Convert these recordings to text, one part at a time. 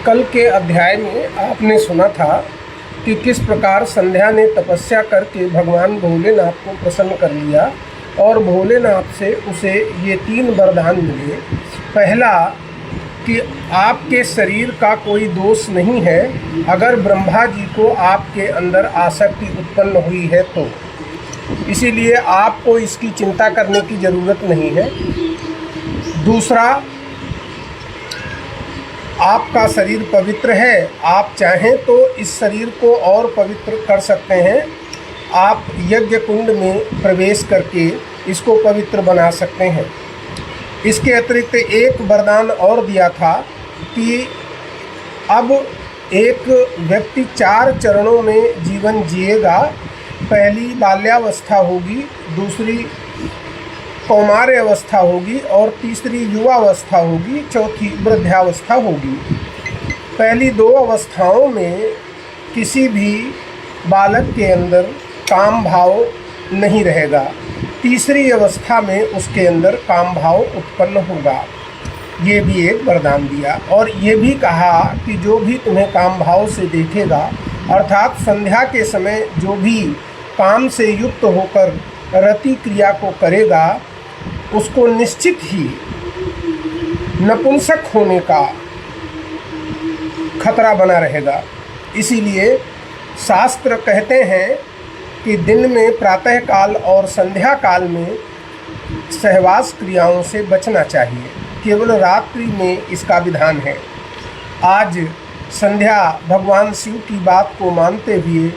कल के अध्याय में आपने सुना था कि किस प्रकार संध्या ने तपस्या करके भगवान भोलेनाथ को प्रसन्न कर लिया और भोलेनाथ से उसे ये 3 वरदान मिले। पहला कि आपके शरीर का कोई दोष नहीं है अगर ब्रह्मा जी को आपके अंदर आसक्ति उत्पन्न हुई है तो, इसीलिए आपको इसकी चिंता करने की ज़रूरत नहीं है। दूसरा, आपका शरीर पवित्र है, आप चाहें तो इस शरीर को और पवित्र कर सकते हैं। आप यज्ञ कुंड में प्रवेश करके इसको पवित्र बना सकते हैं। इसके अतिरिक्त एक वरदान और दिया था कि अब एक व्यक्ति 4 चरणों में जीवन जिएगा। पहली बाल्यावस्था होगी, दूसरी कौमार्य अवस्था होगी और तीसरी युवावस्था होगी, चौथी वृद्धावस्था होगी। पहली 2 अवस्थाओं में किसी भी बालक के अंदर काम भाव नहीं रहेगा, तीसरी अवस्था में उसके अंदर काम भाव उत्पन्न होगा। ये भी एक वरदान दिया और ये भी कहा कि जो भी तुम्हें काम भाव से देखेगा, अर्थात संध्या के समय जो भी काम से युक्त होकर रति क्रिया को करेगा, उसको निश्चित ही नपुंसक होने का खतरा बना रहेगा। इसीलिए शास्त्र कहते हैं कि दिन में प्रातः काल और संध्या काल में सहवास क्रियाओं से बचना चाहिए, केवल रात्रि में इसका विधान है। आज संध्या भगवान शिव की बात को मानते हुए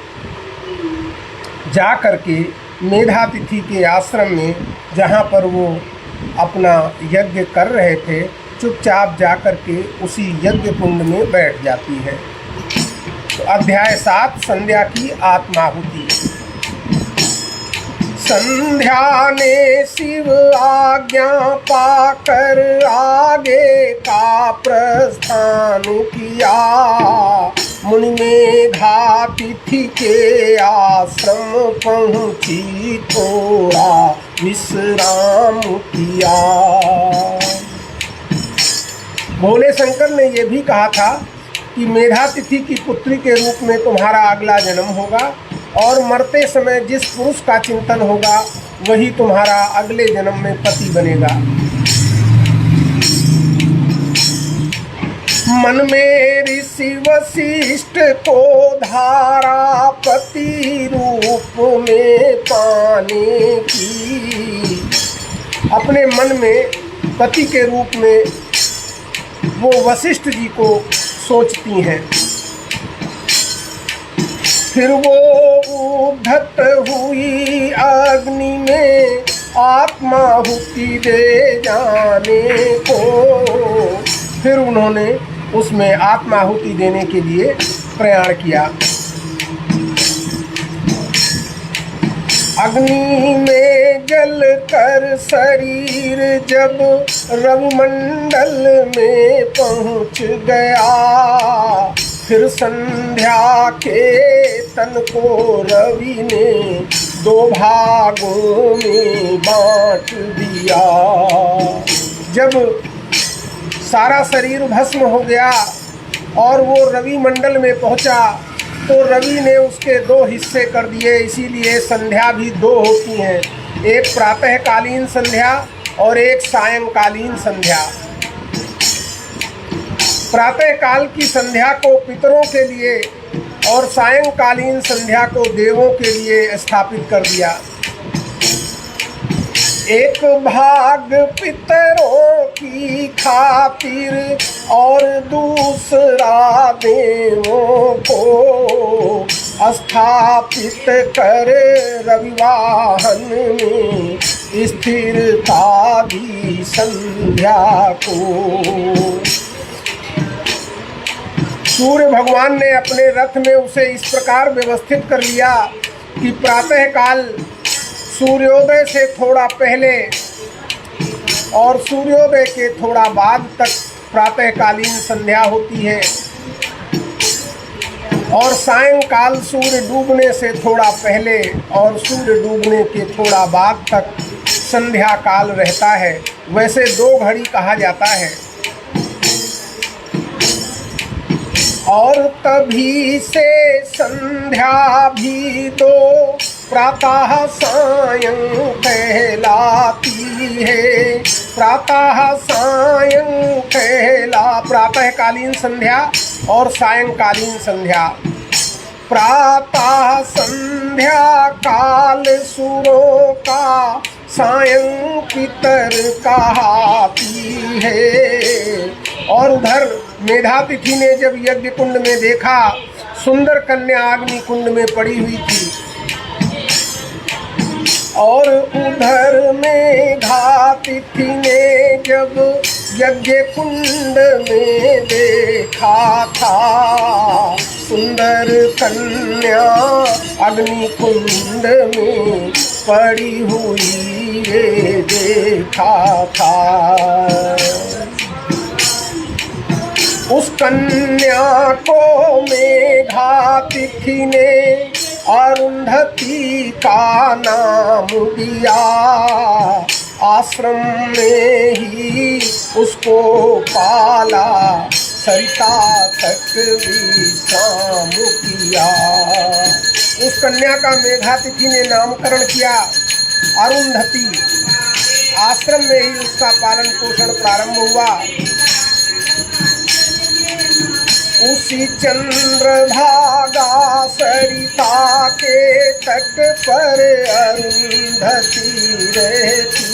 जा करके मेधातिथि के आश्रम में, जहाँ पर वो अपना यज्ञ कर रहे थे, चुपचाप जा कर के उसी यज्ञ कुंड में बैठ जाती है। तो अध्याय 7 संध्या की आत्माहुति। संध्या ने शिव आज्ञा पाकर आगे का प्रस्थान किया, मुनि मेधातिथि के आश्रम पहुँची, थोड़ा विश्राम किया। भोले शंकर ने यह भी कहा था कि मेधातिथि की पुत्री के रूप में तुम्हारा अगला जन्म होगा और मरते समय जिस पुरुष का चिंतन होगा वही तुम्हारा अगले जन्म में पति बनेगा। मन में ऋषि वशिष्ठ को धारापति रूप में पाने की, अपने मन में पति के रूप में वो वशिष्ठ जी को सोचती हैं। फिर वो उद्धत हुई अग्नि में आत्माहुति दे जाने को, फिर उन्होंने उसमें आत्माहुति देने के लिए प्रयाण किया। अग्नि में जल कर शरीर जब रविमंडल में पहुँच गया, फिर संध्या के तन को रवि ने 2 भागों में बांट दिया। जब सारा शरीर भस्म हो गया और वो रवि मंडल में पहुंचा तो रवि ने उसके 2 हिस्से कर दिए। इसीलिए संध्या भी 2 होती हैं, एक प्रातःकालीन संध्या और एक सायंकालीन संध्या। प्रातःकाल की संध्या को पितरों के लिए और सायंकालीन संध्या को देवों के लिए स्थापित कर दिया। एक भाग पितरों की खातिर और दूसरा देवों को स्थापित कर रविवाहन में स्थिरता दी संध्या को। सूर्य भगवान ने अपने रथ में उसे इस प्रकार व्यवस्थित कर लिया कि प्रातःकाल सूर्योदय से थोड़ा पहले और सूर्योदय के थोड़ा बाद तक प्रातःकालीन संध्या होती है और सायंकाल सूर्य डूबने से थोड़ा पहले और सूर्य डूबने के थोड़ा बाद तक संध्या काल रहता है। वैसे 2 घड़ी कहा जाता है। और तभी से संध्या भी दो प्रातः सायं कहलाती है। प्रातः सायं प्रातःकालीन संध्या और सायंकालीन संध्या। प्रातः संध्या काल सुरों का सायं पितर कहाती है। और उधर मेधा तिथि ने जब यज्ञ कुंड में देखा, सुंदर कन्या अग्नि कुंड में पड़ी हुई थी, और उधर मेधा तिथि ने जब यज्ञ कुंड में देखा था, सुंदर कन्या अग्नि कुंड में पड़ी हुई ये देखा था। उस कन्या को मेधा तिथि ने अरुंधति का नाम दिया। आश्रम में ही उसको पाला, सरिता तक विश्राम किया। उस कन्या का मेधा तिथि ने नामकरण किया अरुंधति। आश्रम में ही उसका पालन पोषण प्रारंभ हुआ। उसी चंद्रभागा सरिता के तट पर अरुंधति रहती।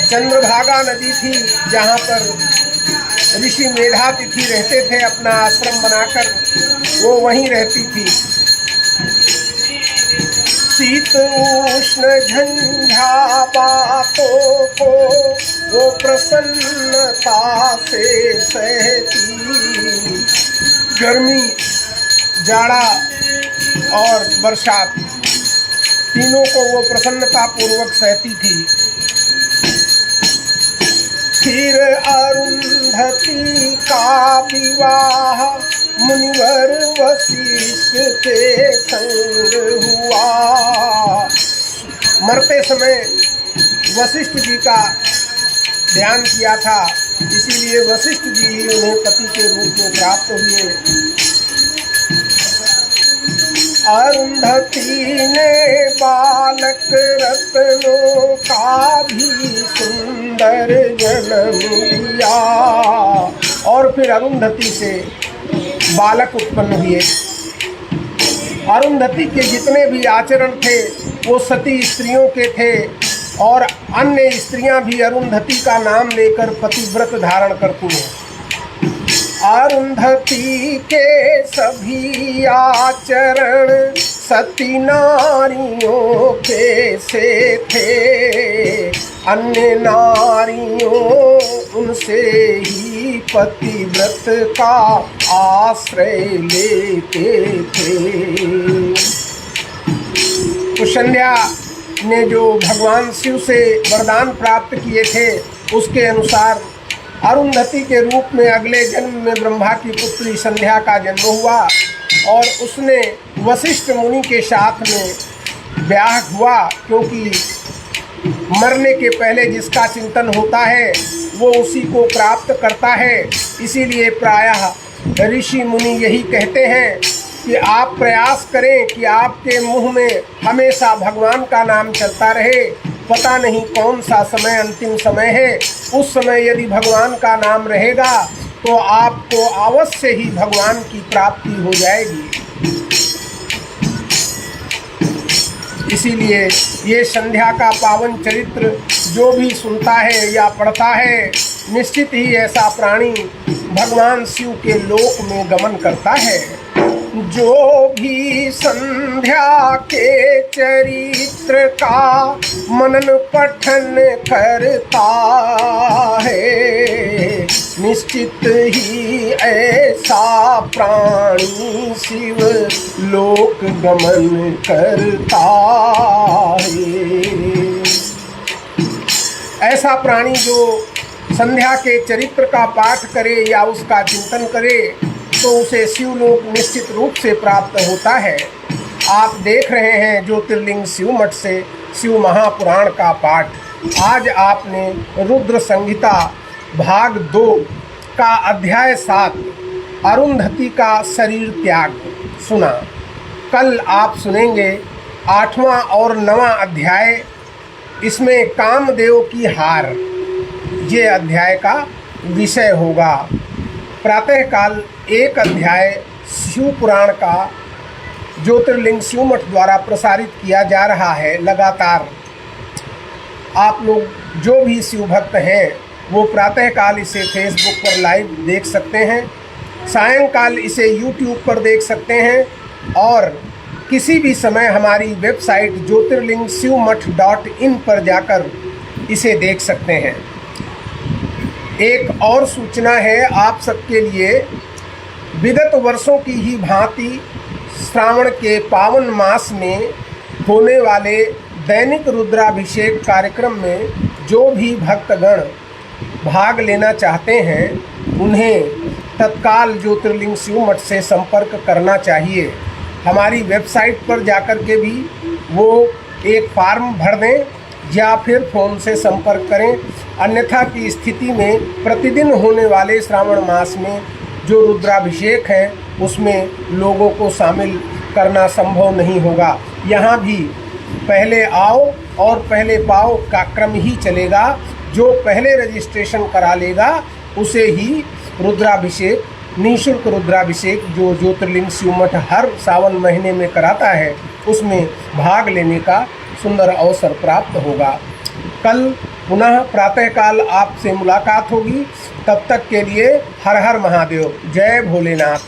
चंद्रभागा नदी थी जहाँ पर ऋषि मेधा तिथि रहते थे अपना आश्रम बनाकर, वो वहीं रहती थी। शीत उष्ण झंझा बातों को वो प्रसन्नता से सहती। गर्मी, जाड़ा और बरसात तीनों को वो प्रसन्नता पूर्वक सहती थी। फिर अरुंधति का विवाह मुनिवर वशिष्ठ के संग हुआ। मरते समय वशिष्ठ जी का ध्यान किया था, इसीलिए वशिष्ठ जी ही उन्हें पति के रूप में प्राप्त हुए। अरुंधति ने बालक रत्नों का भी सुंदर जन्म दिया। और फिर अरुंधति से बालक उत्पन्न हुए। अरुंधति के जितने भी आचरण थे वो सती स्त्रियों के थे, और अन्य स्त्रियां भी अरुंधति का नाम लेकर पतिव्रत धारण करती हैं। अरुंधति के सभी आचरण सती नारियों के से थे। अन्य नारियों उनसे ही पतिव्रत का आश्रय लेते थे। तो संध्या ने जो भगवान शिव से वरदान प्राप्त किए थे, उसके अनुसार अरुंधति के रूप में अगले जन्म में ब्रह्मा की पुत्री संध्या का जन्म हुआ, और उसने वशिष्ठ मुनि के साथ में ब्याह हुआ। क्योंकि मरने के पहले जिसका चिंतन होता है वो उसी को प्राप्त करता है। इसीलिए प्रायः ऋषि मुनि यही कहते हैं कि आप प्रयास करें कि आपके मुंह में हमेशा भगवान का नाम चलता रहे। पता नहीं कौन सा समय अंतिम समय है, उस समय यदि भगवान का नाम रहेगा तो आपको अवश्य ही भगवान की प्राप्ति हो जाएगी। इसीलिए ये संध्या का पावन चरित्र जो भी सुनता है या पढ़ता है, निश्चित ही ऐसा प्राणी भगवान शिव के लोक में गमन करता है। जो भी संध्या के चरित्र का मनन पठन करता है, निश्चित ही ऐसा प्राणी शिव लोक गमन करता है। ऐसा प्राणी जो संध्या के चरित्र का पाठ करे या उसका चिंतन करे तो उसे शिवलोक निश्चित रूप से प्राप्त होता है। आप देख रहे हैं ज्योतिर्लिंग शिव मठ से शिव महापुराण का पाठ। आज आपने रुद्र संहिता भाग 2 का अध्याय 7 अरुंधति का शरीर त्याग सुना। कल आप सुनेंगे 8वां और 9वां अध्याय, इसमें कामदेव की हार, ये अध्याय का विषय होगा। प्रातःकाल एक अध्याय शिव पुराण का ज्योतिर्लिंग शिव मठ द्वारा प्रसारित किया जा रहा है लगातार। आप लोग जो भी शिव भक्त हैं वो प्रातःकाल इसे फेसबुक पर लाइव देख सकते हैं, सायंकाल इसे यूट्यूब पर देख सकते हैं और किसी भी समय हमारी वेबसाइट ज्योतिर्लिंगशिवमठ.in पर जाकर इसे देख सकते हैं। एक और सूचना है आप सबके लिए, विगत वर्षों की ही भांति श्रावण के पावन मास में होने वाले दैनिक रुद्राभिषेक कार्यक्रम में जो भी भक्तगण भाग लेना चाहते हैं उन्हें तत्काल ज्योतिर्लिंग शिव मठ से संपर्क करना चाहिए। हमारी वेबसाइट पर जाकर के भी वो एक फॉर्म भर दें या फिर फ़ोन से संपर्क करें। अन्यथा की स्थिति में प्रतिदिन होने वाले श्रावण मास में जो रुद्राभिषेक है उसमें लोगों को शामिल करना संभव नहीं होगा। यहाँ भी पहले आओ और पहले पाओ का क्रम ही चलेगा। जो पहले रजिस्ट्रेशन करा लेगा उसे ही रुद्राभिषेक, निःशुल्क रुद्राभिषेक जो ज्योतिर्लिंग शिव मठ हर सावन महीने में कराता है उसमें भाग लेने का सुंदर अवसर प्राप्त होगा। कल पुनः प्रातःकाल आपसे मुलाकात होगी। तब तक के लिए हर हर महादेव, जय भोलेनाथ।